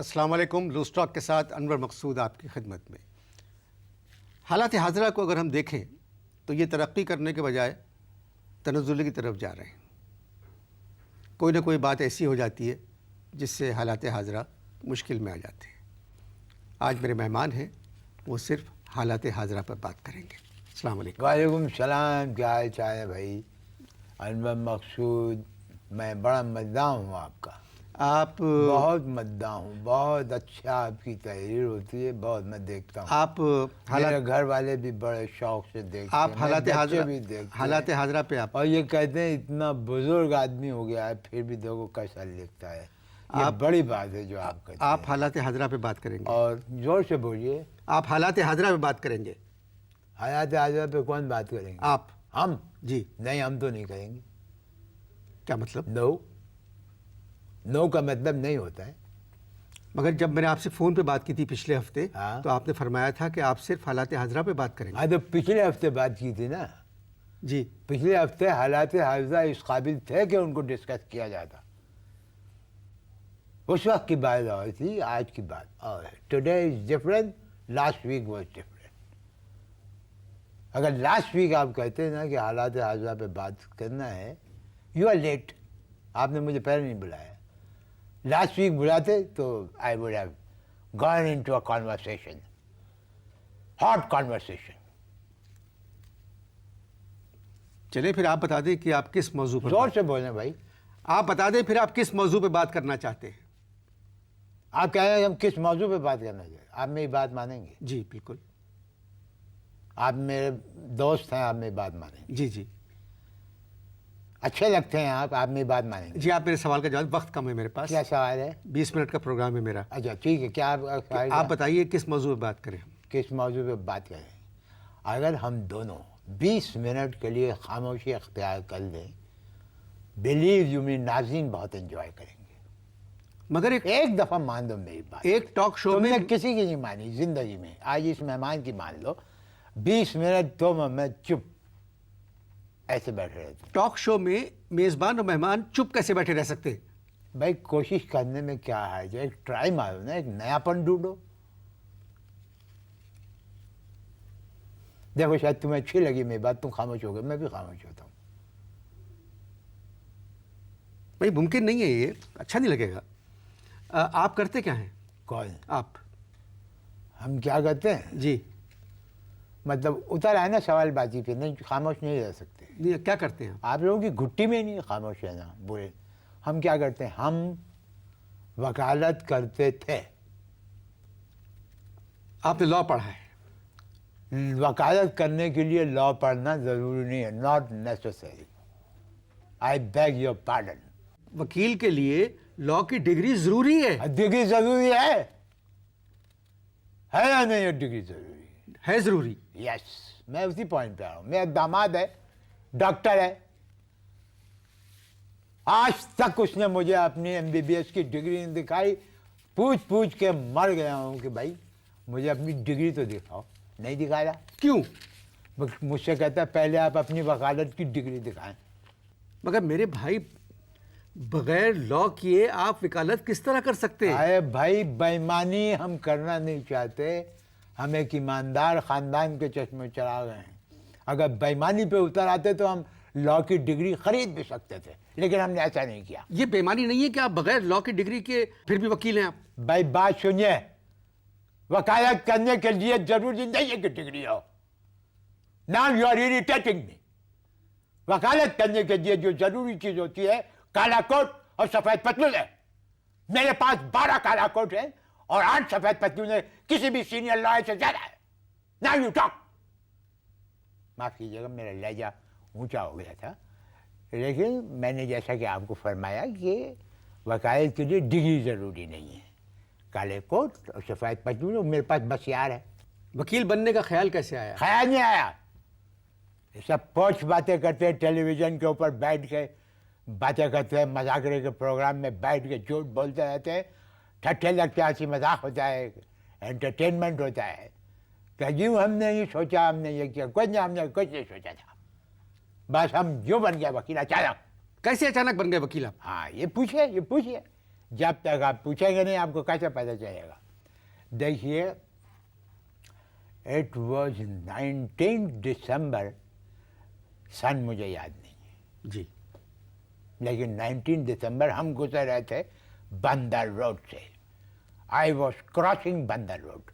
السلام علیکم. Loose talk کے ساتھ انور مقصود آپ کی خدمت میں. حالات حاضرہ کو اگر ہم دیکھیں تو یہ ترقی کرنے کے بجائے تنزل کی طرف جا رہے ہیں. کوئی نہ کوئی بات ایسی ہو جاتی ہے جس سے حالات حاضرہ مشکل میں آ جاتے ہیں. آج میرے مہمان ہیں، وہ صرف حالات حاضرہ پر بات کریں گے. السلام علیکم. وعلیکم السلام. کیا حال چال ہے بھائی؟ انور مقصود، میں بڑا مداح ہوں آپ کا. آپ بہت مداح ہوں. بہت اچھا آپ کی تحریر ہوتی ہے، بہت میں دیکھتا ہوں. آپ میرے گھر والے بھی بڑے شوق سے دیکھتے آپ ہیں. حالات میرے حاضرہ بچے بھی دیکھتے ہیں. حالات حاضرہ پہ آپ اور یہ کہتے ہیں اتنا بزرگ آدمی ہو گیا ہے پھر بھی دیکھو کیسا لکھتا ہے. یہ بڑی بات ہے جو آپ کہتے ہیں. آپ حالات حاضرہ پہ بات کریں گے. اور زور سے بولیے. آپ حالات حاضرہ پہ بات کریں گے. حالات حاضرہ پہ کون بات کریں گے؟ آپ. ہم؟ جی. نہیں، ہم تو نہیں کریں گے. کیا مطلب؟ نو کا مطلب نہیں ہوتا ہے. مگر جب میں نے آپ سے فون پہ بات کی تھی پچھلے ہفتے ہاں. تو آپ نے فرمایا تھا کہ آپ صرف حالات حاضرہ پہ بات کریں گے. ہاں تو پچھلے ہفتے بات کی تھی نا. جی. پچھلے ہفتے حالات حاضرہ اس قابل تھے کہ ان کو ڈسکس کیا جاتا. اس وقت کی بات اور تھی، آج کی بات اور ہے. Today is different, last week was different. اگر لاسٹ ویک آپ کہتے ہیں نا کہ حالات حاضرہ پہ بات کرنا ہے، یو آر لیٹ. آپ نے مجھے پہلے نہیں بلایا. لاسٹ ویک بلاتے تو I would have gone into a conversation, hot conversation. چلے پھر آپ بتا دیں کہ آپ کس موضوع پر زور سے بولیں بھائی. آپ بتا دیں پھر آپ کس موضوع پہ بات کرنا چاہتے ہیں. آپ کہہ رہے ہیں ہم کس موضوع پہ بات کرنا چاہتے ہیں. آپ میری بات مانیں گے؟ جی بالکل. آپ میرے دوست ہیں، آپ میری بات مانیں گے؟ جی جی. اچھے لگتے ہیں آپ میری بات مانیں گے؟ جی آپ میرے سوال کا جواب، وقت کم ہے میرے پاس. کیا سوال ہے؟ 20 منٹ کا پروگرام ہے میرا. اچھا ٹھیک ہے. کیا آپ بتائیے کس موضوع پہ بات کریں ہم. کس موضوع پہ بات کریں؟ اگر ہم دونوں 20 منٹ کے لیے خاموشی اختیار کر لیں، بلیو یو می، ناظرین بہت انجوائے کریں گے. مگر ایک دفعہ مان دو میری بات. ایک ٹاک شو تم میں نے کسی کی نہیں مانی زندگی میں. آج اس مہمان کی مان لو. 20 منٹ تو میں چپ ایسے بیٹھے رہتے. ٹاک شو میں میزبان اور مہمان چپ کیسے بیٹھے رہ سکتے؟ بھائی کوشش کرنے میں کیا ہے، جو ایک ٹرائی مارو نا، ایک نیا پن ڈھونڈو. دیکھو شاید تمہیں اچھی لگی میری بات، تم خاموش ہو گئے، میں بھی خاموش ہوتا ہوں. بھائی ممکن نہیں ہے، یہ اچھا نہیں لگے گا. آپ کرتے کیا ہیں؟ کون؟ آپ. ہم کیا کرتے ہیں؟ جی. مطلب اتر آئے نا سوال بازی پہ. نہیں، خاموش نہیں رہ سکتے. کیا کرتے ہیں آپ لوگوں کی گھٹی میں نہیں خاموش رہنا. برے ہم کیا کرتے ہیں؟ ہم وکالت کرتے تھے. آپ نے لاء پڑھا ہے؟ وکالت کرنے کے لیے لاء پڑھنا ضروری نہیں ہے. Not necessary. I beg your pardon. وکیل کے لیے لاء کی ڈگری ضروری ہے؟ ڈگری ضروری ہے یا نہیں؟ یہ ڈگری ضروری ہے ضروری. یس. میں اسی پوائنٹ پہ آ رہا ہوں. میرا داماد ہے، ڈاکٹر ہے. آج تک اس نے مجھے اپنی MBBS کی ڈگری نہیں دکھائی. پوچھ پوچھ کے مر گیا ہوں کہ بھائی مجھے اپنی ڈگری تو دکھاؤ. نہیں دکھایا. کیوں؟ مجھ سے کہتا ہے پہلے آپ اپنی وکالت کی ڈگری دکھائیں. مگر میرے بھائی بغیر لاء کیے آپ وکالت کس طرح کر سکتے ہیں؟ ارے بھائی بےایمانی ہم کرنا نہیں چاہتے. ہم ایک ایماندار خاندان کے چشمے چراغ ہیں. اگر بےایمانی پہ اتر آتے تو ہم لاء کی ڈگری خرید بھی سکتے تھے، لیکن ہم نے ایسا نہیں کیا. یہ بے ایمانی نہیں ہے کہ آپ بغیر لاء کی ڈگری کے پھر بھی وکیل ہیں آپ؟ بھائی بات سنیے، وکالت کرنے کے لیے ضروری نہیں ہے کہ ڈگری ہو. Now you are irritating me. وکالت کرنے کے لیے جو ضروری چیز ہوتی ہے کالا کوٹ اور سفید پتلون ہے. میرے پاس 12 کالا کوٹ ہے اور 8 سفید پتلون ہے. کسی بھی سینئر لائر سے زیادہ ہے. Now you talk. معاف کیجیے گا میرا لہجہ اونچا ہو گیا تھا، لیکن میں نے جیسا کہ آپ کو فرمایا کہ وکالت کے لیے ڈگری ضروری نہیں ہے. کالے کوٹ اور سفید پتلون میرے پاس بس یار ہے. وکیل بننے کا خیال کیسے آیا؟ خیال نہیں آیا. یہ سب پوچھ باتیں کرتے ہیں، ٹیلی ویژن کے اوپر بیٹھ کے باتیں کرتے ہیں، مذاکرے کے پروگرام میں بیٹھ کے جھوٹ بولتے رہتے ہیں، ٹھٹھے لگتے ہیں، ہنسی مذاق ہوتا ہے، انٹرٹینمنٹ ہوتا ہے. کہ یوں ہم نے یہ سوچا، ہم نے یہ کیا. کچھ نہیں، ہم نے کچھ نہیں سوچا تھا. بس ہم جو بن گیا وکیل اچانک. کیسے اچانک بن گئے وکیل آپ؟ ہاں یہ پوچھیے. جب تک آپ پوچھیں گے نہیں آپ کو کیسے پتہ چلے گا؟ دیکھیے اٹ واز 19 دسمبر، سن مجھے یاد نہیں ہے، جی لیکن 19 دسمبر ہم گزر رہے تھے بندر روڈ سے. آئی واز کراسنگ بندر روڈ.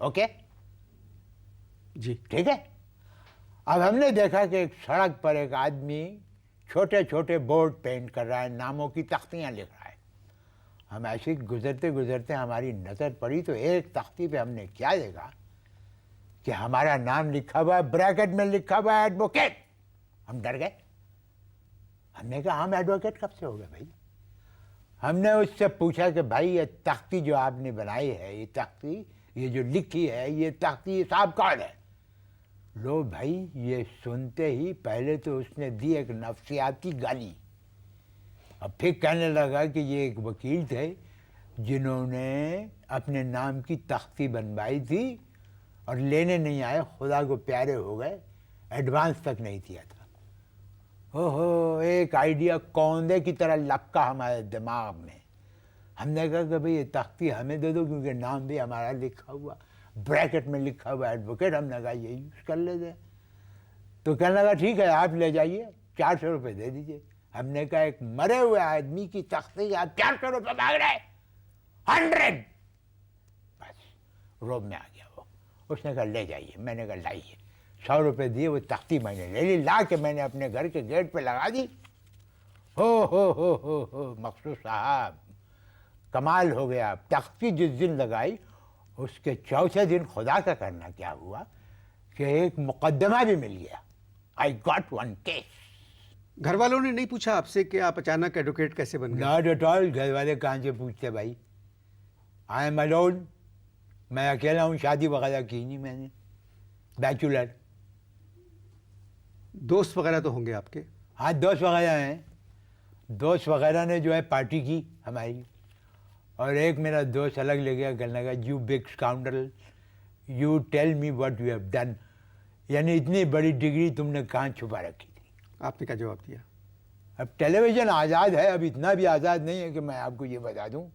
اوکے جی ٹھیک ہے. اب ہم نے دیکھا کہ ایک سڑک پر ایک آدمی چھوٹے چھوٹے بورڈ پینٹ کر رہا ہے، ناموں کی تختیاں لکھ رہا ہے. ہم ایسے گزرتے گزرتے ہماری نظر پڑی تو ایک تختی پہ ہم نے کیا دیکھا کہ ہمارا نام لکھا ہوا ہے، بریکٹ میں لکھا ہوا ہے ایڈوکیٹ. ہم ڈر گئے. ہم نے کہا ہم ایڈوکیٹ کب سے ہو گئے بھائی؟ ہم نے اس سے پوچھا کہ بھائی یہ تختی جو آپ نے بنائی ہے، یہ تختی یہ جو لکھی ہے، یہ تختی یہ صاحب کون ہے؟ لو بھائی یہ سنتے ہی پہلے تو اس نے دی ایک نفسیاتی گالی، اور پھر کہنے لگا کہ یہ ایک وکیل تھے جنہوں نے اپنے نام کی تختی بنوائی تھی اور لینے نہیں آئے، خدا کو پیارے ہو گئے، ایڈوانس تک نہیں دیا تھا. اوہو ایک آئیڈیا کوندے کی طرح لپکا ہمارے دماغ میں. ہم نے کہا کہ بھئی یہ تختی ہمیں دے دو کیونکہ نام بھی ہمارا لکھا ہوا، بریکٹ میں لکھا ہوا ایڈوکیٹ. ہم نے کہا یہ یوز کر لیتے. تو کہنے لگا ٹھیک ہے آپ لے جائیے، 400 روپے دے دیجیے. ہم نے کہا ایک مرے ہوئے آدمی کی تختی آپ 400 روپے مانگ رہے؟ 100. بس روب میں آ گیا وہ. اس نے کہا لے جائیے. میں نے کہا لائیے. 100 روپے دیے، وہ تختی میں نے لے لی، لا کے میں نے اپنے گھر کے گیٹ پہ لگا دی. ہو مقصود صاحب کمال ہو گیا. تختی جس دن لگائی اس کے چوتھے دن خدا کا کرنا کیا ہوا کہ ایک مقدمہ بھی مل گیا. I got one case. گھر والوں نے نہیں پوچھا آپ سے کہ آپ اچانک ایڈوکیٹ کیسے بن گئے؟ Not at all. گھر والے کہاں سے پوچھتے بھائی؟ I am alone. میں اکیلا ہوں، شادی وغیرہ کی نہیں میں نے، بیچولر. دوست وغیرہ تو ہوں گے آپ کے؟ ہاں دوست وغیرہ ہیں. دوست وغیرہ نے جو ہے پارٹی کی ہماری. اور ایک میرا دوست الگ لے گیا، کہنے لگا you big scoundrel you tell me what you have done. یعنی اتنی بڑی ڈگری تم نے کہاں چھپا رکھی تھی؟ آپ نے کیا جواب دیا؟ اب ٹیلی ویژن آزاد ہے، اب اتنا بھی آزاد نہیں ہے کہ میں آپ کو یہ بتا دوں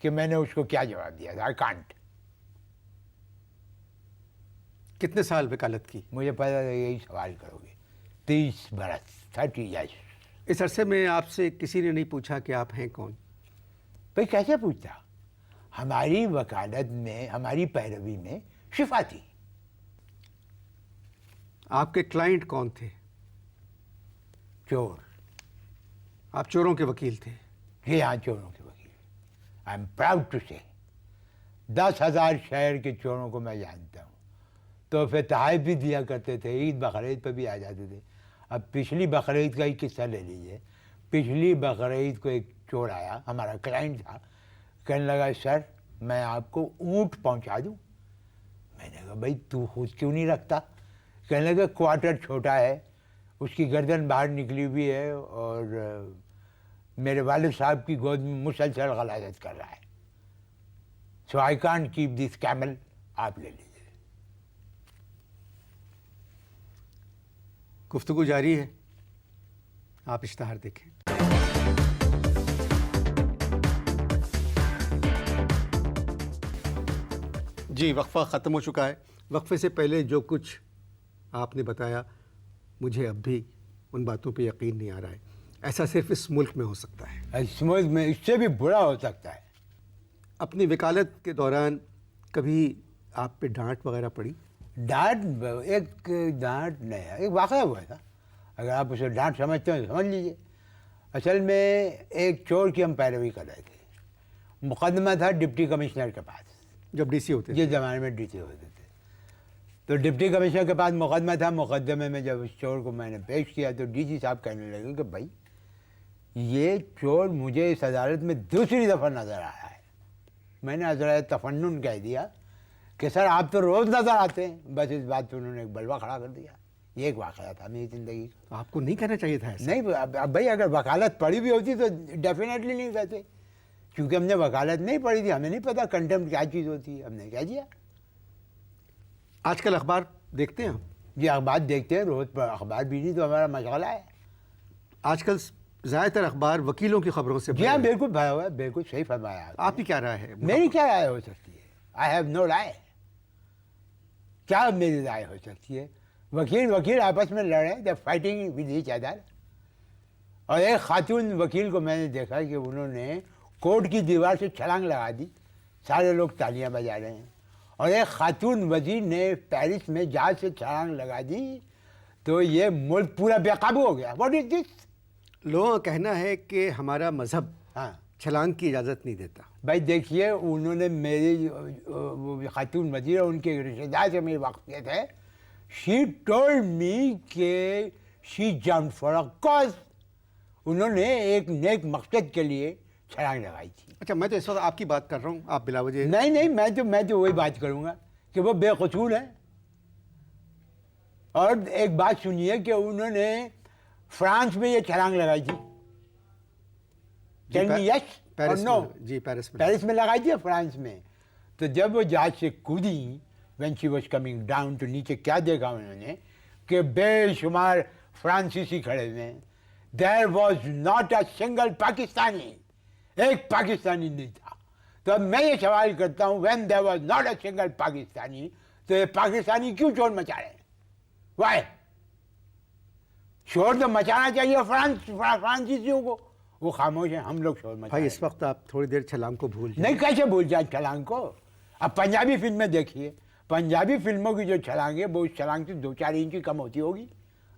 کہ میں نے اس کو کیا جواب دیا تھا. I can't. کتنے سال وکالت کی؟ مجھے پتا تھا یہی سوال کرو گے. 30 برس، 30 ایئرس. اس عرصے میں آپ سے کسی نے نہیں پوچھا کہ آپ ہیں کون؟ بھائی کیسے پوچھتا؟ ہماری وکالت میں، ہماری پیروی میں شفا تھی. آپ کے کلائنٹ کون تھے؟ چور. آپ چوروں کے وکیل تھے؟ جی ہاں چوروں کے وکیل. آئی ایم پراؤڈ ٹو سے 10,000 شہر کے چوروں کو میں جانتا ہوں. تحفے تحائف بھی دیا کرتے تھے، عید بقرعید پہ بھی آ جاتے تھے. اب پچھلی بقرعید کا ہی قصہ لے لیجیے. پچھلی بقرعید کو ایک چور آیا، ہمارا کلائنٹ تھا، کہنے لگا سر میں آپ کو اونٹ پہنچا دوں. میں نے کہا بھائی تو خود کیوں نہیں رکھتا؟ کہنے لگا کوارٹر چھوٹا ہے، اس کی گردن باہر نکلی ہوئی ہے، اور میرے والد صاحب کی گود میں مسلسل غلاظت کر رہا ہے. So I can't keep this camel. آپ لے لیجیے. گفتگو جاری ہے، آپ اشتہار دیکھیں. جی وقفہ ختم ہو چکا ہے. وقفے سے پہلے جو کچھ آپ نے بتایا مجھے اب بھی ان باتوں پہ یقین نہیں آ رہا ہے. ایسا صرف اس ملک میں ہو سکتا ہے. اس ملک میں اس سے بھی برا ہو سکتا ہے. اپنی وکالت کے دوران کبھی آپ پہ ڈانٹ وغیرہ پڑی؟ ڈانٹ ایک ڈانٹ نہیں، ایک واقعہ ہوا تھا. اگر آپ اسے ڈانٹ سمجھتے ہیں تو سمجھ لیجیے. اصل میں ایک چور کی ہم پیروی کر رہے تھے. مقدمہ تھا ڈپٹی کمشنر کے پاس، جب ڈی سی ہوتے تھے. جس زمانے میں ڈی سی ہوتے تھے. تو ڈپٹی کمشنر کے پاس مقدمہ تھا. مقدمے میں جب اس چور کو میں نے پیش کیا تو ڈی سی صاحب کہنے لگے کہ بھائی یہ چور مجھے اس عدالت میں دوسری دفعہ نظر آ رہا ہے. میں نے حضرت تفنن کہہ دیا کہ سر آپ تو روز نظر آتے ہیں. بس اس بات پہ انہوں نے ایک بلوا کھڑا کر دیا. یہ ایک واقعہ تھا میری زندگی کا. تو آپ کو نہیں کہنا چاہیے تھا ایسا؟ نہیں اب بھائی اگر وکالت پڑھی بھی ہوتی تو ڈیفینیٹلی نہیں کہتے. کیونکہ ہم نے وکالت نہیں پڑھی تھی، ہمیں نہیں پتا کنٹمپٹ کیا چیز ہوتی ہے. ہم نے کہہ دیا. آج کل اخبار دیکھتے ہیں ہم؟ یہ اخبار دیکھتے ہیں روز پر. اخبار بھی نہیں تو ہمارا مشغلہ ہے. آج کل زیادہ تر اخبار وکیلوں کی خبروں سے جی ہاں بھرے ہیں۔ بالکل بھرا ہوا ہے، بالکل صحیح فرمایا آپ نے۔ آپ کی کیا رائے ہے؟ میری کیا رائے ہو سکتی ہے؟ آئی ہیو نو رائے۔ کیا میری رائے ہو سکتی ہے؟ وکیل آپس میں لڑ رہے ہیں، دے فائٹنگ ود ایچ ادر۔ اور ایک خاتون وکیل کو میں نے دیکھا کہ انہوں نے کورٹ کی دیوار سے چھلانگ لگا دی، سارے لوگ تالیاں بجا رہے ہیں۔ اور ایک خاتون وزیر نے پیرس میں جہاز سے چھلانگ لگا دی، تو یہ ملک پورا بے قابو ہو گیا۔ واٹ از دس؟ لوگوں کا کہنا ہے کہ ہمارا مذہب ہاں چھلانگ کی اجازت نہیں دیتا۔ بھائی دیکھیے، انہوں نے میری خاتون وزیر اور ان کے رشتے دار سے میری واقفیت ہے، شی ٹولڈ می کہ شی جمپ فار اے کاز، انہوں نے ایک نیک مقصد کے لیے چھلانگ لگائی تھی۔ اچھا، میں تو اس وقت آپ کی بات کر رہا ہوں، آپ بلا وجہ نہیں، میں تو وہی بات کروں گا کہ وہ بے قصور ہے۔ اور ایک بات سنیے کہ انہوں نے فرانس میں یہ چھلانگ لگائی تھی۔ Tell me yes or Paris no؟ میں، جی پیرس میں۔ پیرس میں لگائی تھی، فرانس میں۔ تو جب وہ جہاز سے کودی، when she was coming down, تو نیچے کیا دیکھا انہوں نے کہ بے شمار فرانسیسی کھڑے ہوئے ہیں۔ There was not a single Pakistani, ایک پاکستانی نہیں تھا۔ تو اب میں یہ سوال کرتا ہوں، when there was not a single Pakistani, تو یہ پاکستانی کیوں شور مچا رہے ہیں؟ وائی؟ شور تو مچانا چاہیے فرانسیسیوں کو، وہ خاموش ہیں، ہم لوگ شور مچا رہے بھائی ہیں۔ اس وقت آپ تھوڑی دیر چھلانگ کو بھول جائیں۔ نہیں، کیسے بھول جائیں چھلانگ کو؟ اب پنجابی فلمیں دیکھیے، پنجابی فلموں کی جو چھلانگ ہے وہ اس چھلانگ سے 2-4 انچ کی کم ہوتی ہوگی۔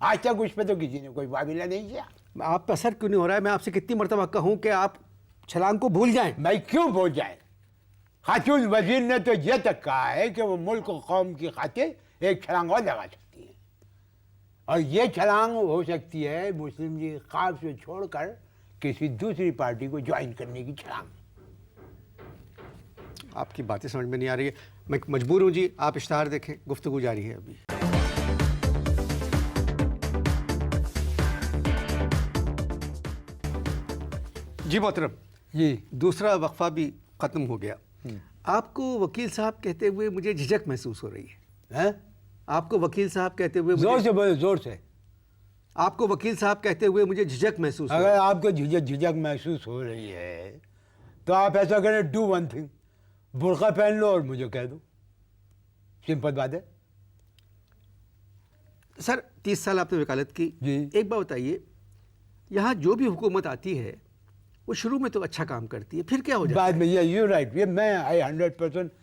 آج تک اس پہ تو کسی نے کوئی معاملہ نہیں کیا۔ آپ پہ اثر کیوں نہیں ہو رہا ہے؟ میں آپ سے کتنی مرتبہ کہوں کہ آپ چھلانگ کو بھول جائیں۔ بھائی کیوں بھول جائیں؟ خاتون وزیر نے تو یہ تک کہا ہے کہ وہ ملک و قوم کی خاطر ایک چھلانگ اور لگا سکتی ہے، اور یہ چھلانگ ہو سکتی ہے مسلم لیگ خواب سے چھوڑ کر کسی دوسری پارٹی کو جوائن کرنے کی چھلانگ۔ آپ کی باتیں سمجھ میں نہیں آ رہی ہے، میں مجبور ہوں جی، آپ اشتہار دیکھیں، گفتگو جاری ہے ابھی۔ جی محترم، جی دوسرا وقفہ بھی ختم ہو گیا۔ آپ کو وکیل صاحب کہتے ہوئے مجھے جھجک محسوس ہو رہی ہے۔ ہیں؟ آپ کو وکیل صاحب کہتے ہوئے زور سے بولے، زور سے۔ آپ کو وکیل صاحب کہتے ہوئے مجھے جھجک محسوس ہو رہی اگر آپ کو جھجک محسوس ہو رہی ہے تو آپ ایسا کریں، ڈو ون تھنگ، برقع پہن لو اور مجھے کہہ دو، سمپل بات ہے۔ ہے۔ سر 30 سال آپ نے وکالت کی، جی۔ ایک بات بتائیے، یہاں جو بھی حکومت آتی ہے وہ شروع میں تو اچھا کام کرتی ہے، پھر کیا ہو جاتا بعد ہے؟ میں یہ یو رائٹ، یہ میں آئی 100%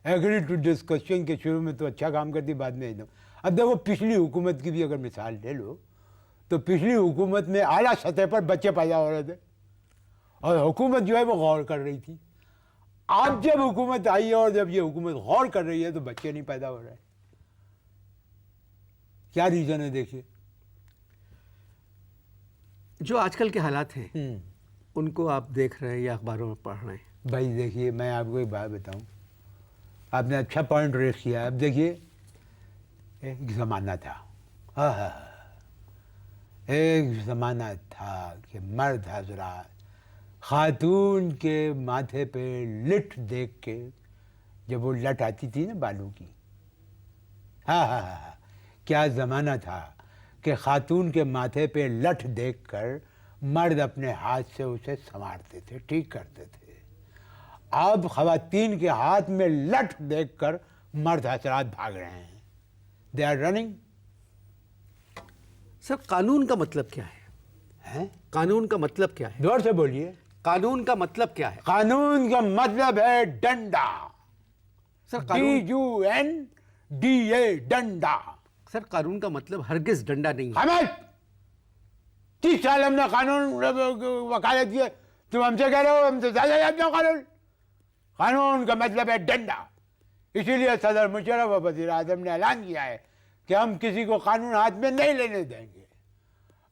ایگری ٹو دس کوشچن کہ شروع میں تو اچھا کام کرتی، بعد میں ایک دم۔ اب دیکھو پچھلی حکومت کی بھی اگر مثال لے لو تو پچھلی حکومت میں اعلیٰ سطح پر بچے پیدا ہو رہے تھے، اور حکومت جو ہے وہ غور کر رہی تھی۔ اب جب حکومت آئی ہے اور جب یہ حکومت غور کر رہی ہے تو بچے نہیں پیدا ہو رہے۔ کیا ریزن ہے دیکھیے۔ جو آج کل کے حالات ہیں ان کو آپ دیکھ رہے ہیں یا اخباروں میں پڑھ رہے ہیں؟ بھائی دیکھیے، میں آپ کو ایک بات بتاؤں، آپ نے اچھا پوائنٹ ریز کیا ہے۔ اب دیکھیے، ایک زمانہ تھا، ایک زمانہ تھا کہ مرد حضرات خاتون کے ماتھے پہ لٹ دیکھ کے، جب وہ لٹ آتی تھی نا بالوں کی، کیا زمانہ تھا کہ خاتون کے ماتھے پہ لٹ دیکھ کر مرد اپنے ہاتھ سے اسے سنوارتے تھے، ٹھیک کرتے تھے۔ اب خواتین کے ہاتھ میں لٹ دیکھ کر مرد حضرات بھاگ رہے ہیں، دے آر رننگ۔ سر قانون کا مطلب کیا ہے؟ قانون کا مطلب کیا ہے؟ زور سے بولیے۔ قانون کا مطلب کیا ہے؟ قانون کا مطلب ہے ڈنڈا، سر قانون DUNDA، ڈنڈا۔ سر قانون کا مطلب ہرگز ڈنڈا نہیں ہے۔ خاموش! 30 سال ہم نے قانون وکالت کی، تم ہم سے کہہ رہے ہو ہم سے زیادہ جانتے ہو قانون؟ قانون کا مطلب ہے ڈنڈا۔ اسی لیے صدر مشرف اور وزیر اعظم نے اعلان کیا ہے کہ ہم کسی کو قانون ہاتھ میں نہیں لینے دیں گے۔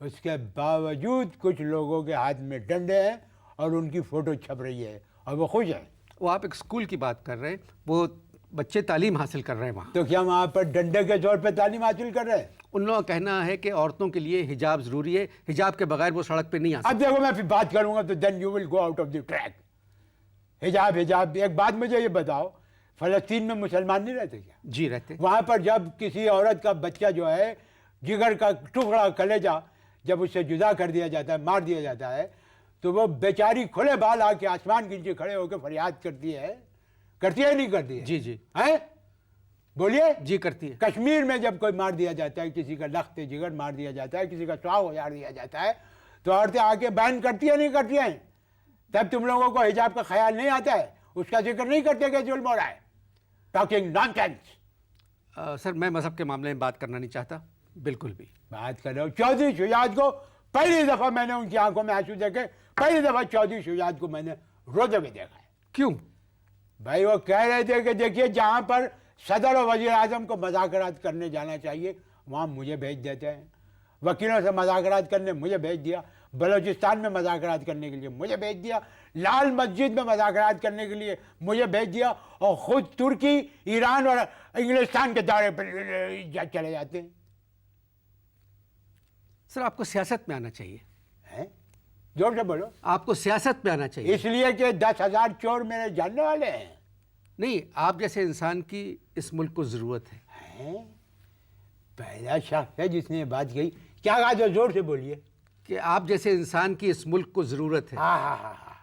اس کے باوجود کچھ لوگوں کے ہاتھ میں ڈنڈے ہیں اور ان کی فوٹو چھپ رہی ہے اور وہ خوش ہیں۔ وہ آپ ایک اسکول کی بات کر رہے ہیں، وہ بچے تعلیم حاصل کر رہے ہیں وہاں، تو کیا وہاں پر ڈنڈے کے طور پہ تعلیم حاصل کر رہے ہیں؟ ان لوگوں کا کہنا ہے کہ عورتوں کے لیے حجاب ضروری ہے، حجاب کے بغیر وہ سڑک پہ نہیں آ سکتے۔ اب دیکھو میں پھر بات کروں گا تو then you will go out of the track. حجاب ایک بات مجھے یہ بتاؤ، فلسطین میں مسلمان نہیں رہتے کیا؟ جی رہتے۔ وہاں پر جب کسی عورت کا بچہ جو ہے، جگر کا ٹکڑا کلیجہ جب اسے جدا کر دیا جاتا ہے، مار دیا جاتا ہے، تو وہ بیچاری کھلے بال آ کے آسمان کے نیچے کھڑے ہو کے فریاد کرتی ہے نہیں کرتی ہے؟ جی جی ہیں؟ بولیے. جی کرتی ہے. کشمیر میں جب کوئی مار دیا جاتا ہے، کسی کا لخت جگر مار دیا جاتا ہے، کسی کا سواگ اجاڑ دیا جاتا ہے، تو عورتیں آ کے بیان کرتی ہیں نہیں کرتی ہیں؟ تب تم لوگوں کو حجاب کا خیال نہیں آتا ہے، اس کا ذکر نہیں کرتے کہ ظلم ہو رہا ہے. Talking naan sense. سر میں مذہب کے معاملے میں بات کرنا نہیں چاہتا بالکل بھی. بات کر رہا ہوں چودھری شجاعت کو. پہلی دفعہ میں نے ان کی آنکھوں میں آنسو دیکھے، پہلی دفعہ چودھری شجاعت کو میں نے روتے ہوئے دیکھا ہے. کیوں؟ بھائی وہ کہہ رہے تھے کہ دیکھیے جہاں پر صدر و وزیر اعظم کو مذاکرات کرنے جانا چاہیے وہاں مجھے بھیج دیتے ہیں، وکیلوں سے مذاکرات کرنے مجھے بھیج دیا، بلوچستان میں مذاکرات کرنے کے لیے مجھے بھیج دیا، لال مسجد میں مذاکرات کرنے کے لیے مجھے بھیج دیا، اور خود ترکی، ایران اور انگلستان کے دورے پر چلے جاتے ہیں. سر آپ کو سیاست میں آنا چاہیے. ہیں؟ زور سے بولو. آپ کو سیاست میں آنا چاہیے. اس لیے کہ 10,000 چور میرے جاننے والے ہیں. نہیں، آپ جیسے انسان کی اس ملک کو ضرورت ہے. ہیں؟ پہلا شخص ہے جس نے یہ بات کہی. کیا کہا جو زور سے بولیے. کہ آپ جیسے انسان کی اس ملک کو ضرورت ہے. ہاں ہاں ہاں ہاں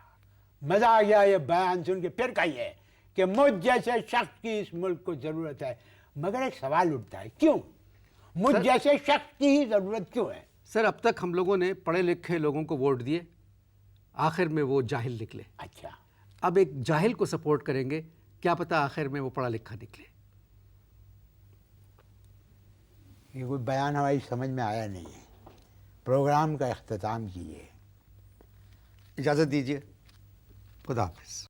مزہ آ گیا یہ بیان سن کے. پھر کہیے کہ مجھ جیسے شخص کی اس ملک کو ضرورت ہے. مگر ایک سوال اٹھتا ہے، کیوں مجھ جیسے شخص کی ہی ضرورت کیوں ہے؟ سر اب تک ہم لوگوں نے پڑھے لکھے لوگوں کو ووٹ دیے، آخر میں وہ جاہل نکلے. اچھا، اب ایک جاہل کو سپورٹ کریں گے، کیا پتہ آخر میں وہ پڑھا لکھا نکلے. یہ کوئی بیان ہماری سمجھ میں آیا نہیں ہے. پروگرام کا اختتام کیجیے. اجازت دیجیے. خدا حافظ.